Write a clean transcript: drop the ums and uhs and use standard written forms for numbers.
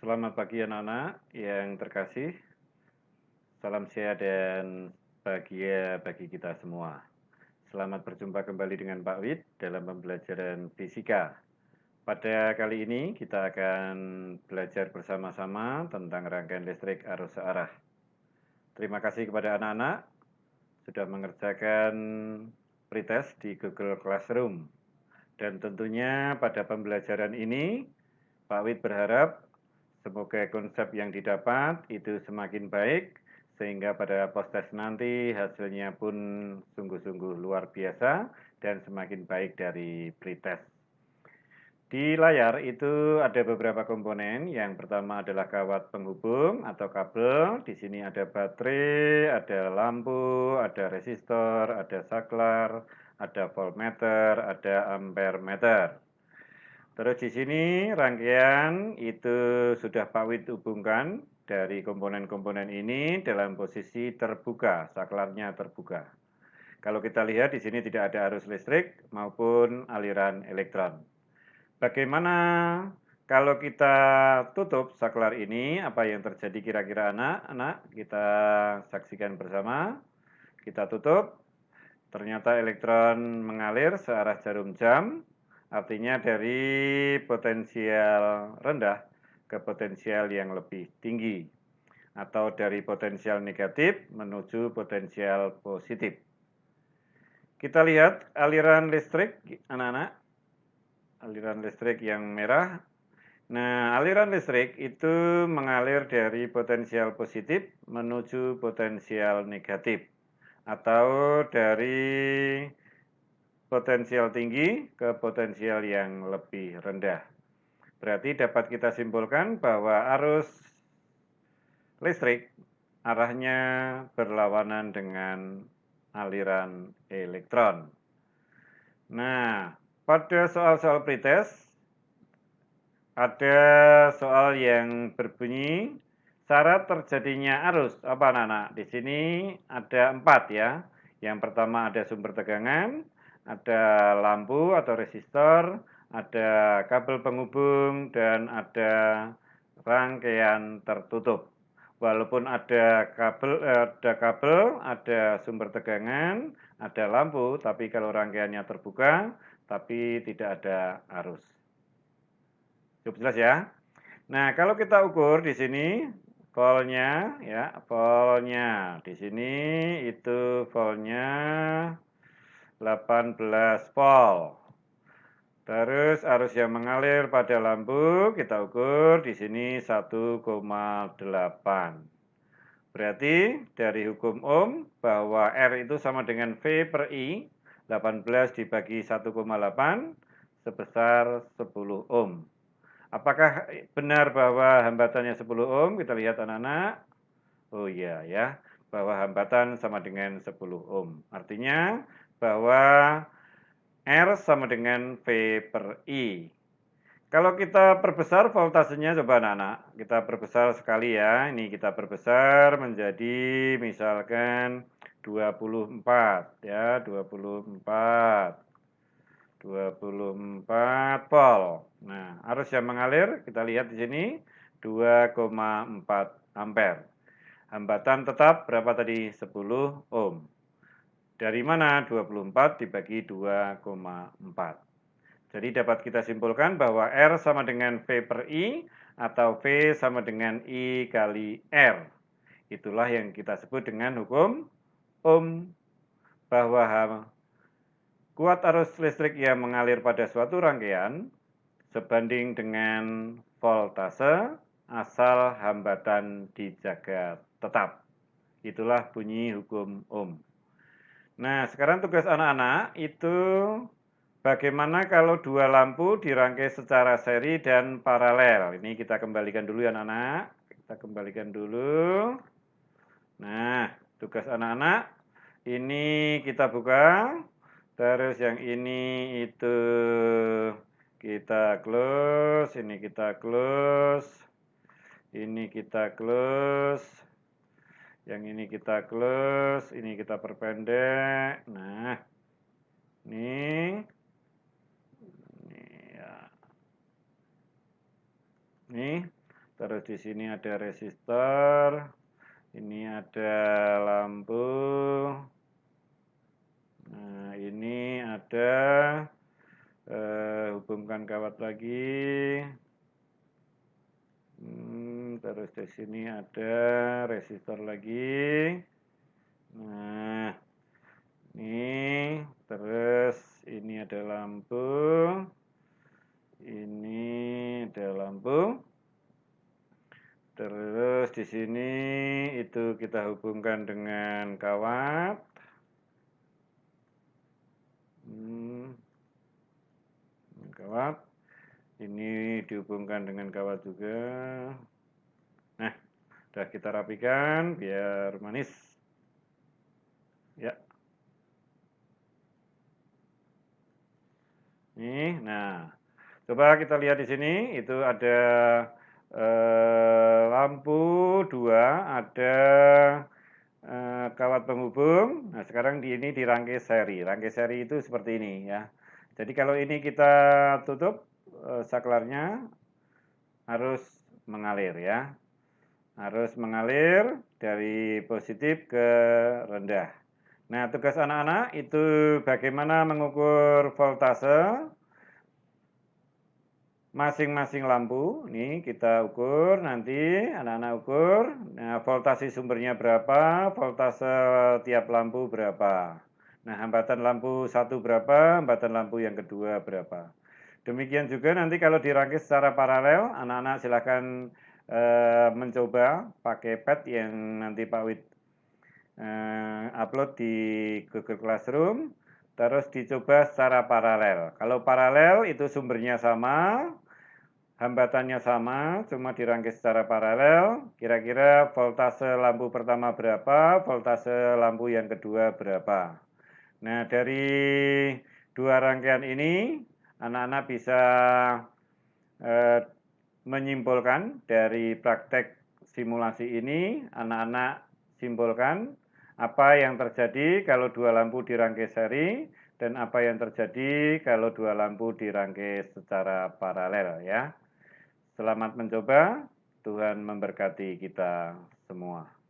Selamat pagi anak-anak yang terkasih. Salam sehat dan bahagia bagi kita semua. Selamat berjumpa kembali dengan Pak Wid dalam pembelajaran fisika. Pada kali ini kita akan belajar bersama-sama tentang rangkaian listrik arus searah. Terima kasih kepada anak-anak sudah mengerjakan pretest di Google Classroom. Dan tentunya pada pembelajaran ini Pak Wid berharap semoga konsep yang didapat itu semakin baik, sehingga pada post-test nanti hasilnya pun sungguh-sungguh luar biasa dan semakin baik dari pretest. Di layar itu ada beberapa komponen. Yang pertama adalah kawat penghubung atau kabel. Di sini ada baterai, ada lampu, ada resistor, ada saklar, ada voltmeter, ada ampermeter. Terus di sini rangkaian itu sudah Pak Wid hubungkan dari komponen-komponen ini dalam posisi terbuka, saklarnya terbuka. Kalau kita lihat di sini tidak ada arus listrik maupun aliran elektron. Bagaimana kalau kita tutup saklar ini, apa yang terjadi kira-kira anak-anak? Kita saksikan bersama. Kita tutup, ternyata elektron mengalir searah jarum jam, artinya dari potensial rendah ke potensial yang lebih tinggi, atau dari potensial negatif menuju potensial positif. Kita lihat aliran listrik, anak-anak, aliran listrik yang merah. Nah, aliran listrik itu mengalir dari potensial positif menuju potensial negatif, atau dari potensial tinggi ke potensial yang lebih rendah. Berarti dapat kita simpulkan bahwa arus listrik arahnya berlawanan dengan aliran elektron. Nah, pada soal-soal pretest ada soal yang berbunyi syarat terjadinya arus. Apa anak-anak? Di sini ada 4 ya. Yang pertama ada sumber tegangan, ada lampu atau resistor, ada kabel penghubung, dan ada rangkaian tertutup. Walaupun ada kabel, ada sumber tegangan, ada lampu, tapi kalau rangkaiannya terbuka, tapi tidak ada arus. Cukup jelas ya. Nah, kalau kita ukur di sini voltnya ya, voltnya di sini itu voltnya 18 volt. Terus arus yang mengalir pada lampu kita ukur di sini 1,8. Berarti dari hukum Ohm bahwa R itu sama dengan V per I, 18 dibagi 1,8 sebesar 10 ohm. Apakah benar bahwa hambatannya 10 ohm? Kita lihat anak-anak. Oh iya ya, bahwa hambatan sama dengan 10 ohm. Artinya bahwa R sama dengan V per I. Kalau kita perbesar voltasenya, coba anak-anak, kita perbesar sekali ya. Ini kita perbesar menjadi misalkan 24 ya, 24 volt. Nah, arus yang mengalir kita lihat di sini 2,4 ampere. Hambatan tetap berapa tadi? 10 ohm. Dari mana 24 dibagi 2,4? Jadi dapat kita simpulkan bahwa R sama dengan V per I atau V sama dengan I kali R. Itulah yang kita sebut dengan hukum Ohm, bahwa kuat arus listrik yang mengalir pada suatu rangkaian sebanding dengan voltase asal hambatan dijaga tetap. Itulah bunyi hukum Ohm. Nah, sekarang tugas anak-anak itu bagaimana kalau dua lampu dirangkai secara seri dan paralel. Ini kita kembalikan dulu ya anak-anak. Kita kembalikan dulu. Nah, tugas anak-anak ini kita buka. Terus yang ini itu kita close, ini kita close, ini kita close, yang ini kita close, ini kita perpendek. Nah, ini ya. Nih, terus di sini ada resistor, ini ada lampu, nah ini ada hubungkan kawat lagi, terus di sini ada resistor lagi, nah ini terus ini ada lampu, ini ada lampu. Terus di sini itu kita hubungkan dengan kawat. Kawat. Ini dihubungkan dengan kawat juga. Nah, sudah kita rapikan biar manis. Ya. Nih, nah. Coba kita lihat di sini, itu ada lampu 2, ada kawat penghubung. Nah, sekarang ini dirangkai seri. Rangkai seri itu seperti ini ya. Jadi kalau ini kita tutup, saklarnya harus mengalir ya. Harus mengalir dari positif ke rendah. Nah, tugas anak-anak itu bagaimana mengukur voltase masing-masing lampu. Nih kita ukur nanti, anak-anak ukur. Nah, voltase sumbernya berapa, voltase tiap lampu berapa. Nah, hambatan lampu satu berapa, hambatan lampu yang kedua berapa. Demikian juga nanti kalau dirangkai secara paralel, anak-anak silakan mencoba pakai pad yang nanti Pak Wid upload di Google Classroom, terus dicoba secara paralel. Kalau paralel itu sumbernya sama, hambatannya sama, cuma dirangkai secara paralel, kira-kira voltase lampu pertama berapa, voltase lampu yang kedua berapa. Nah, dari dua rangkaian ini, anak-anak bisa menyimpulkan dari praktek simulasi ini, anak-anak simpulkan apa yang terjadi kalau dua lampu dirangkai seri dan apa yang terjadi kalau dua lampu dirangkai secara paralel ya. Selamat mencoba, Tuhan memberkati kita semua.